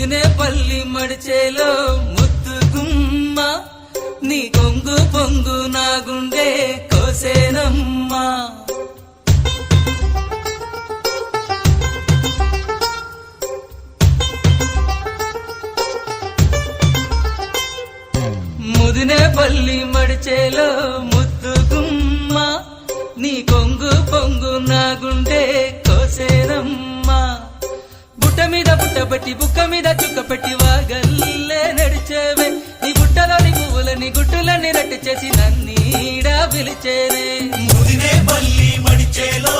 ముదినేపల్లి మడిచేలో ముద్దు గుమ్మ నీ కొంగు పొంగు నా గుండె కోసేనమ్మా. ముదినేపల్లి మడిచేలో ముద్దు గుమ్మ నీ కొంగు పొంగు నా గుండె కోసేనమ్మా. బుట్ట మీద బుట్టబట్టి బుక్క మీద చుక్కపెట్టి వాగల్లే నడిచేవే నీ బుట్టలోని పువ్వులని గుట్టులని రట్టు చేసి నన్నీడా పిలిచేనే. ముదినేపల్లి మడిచేలో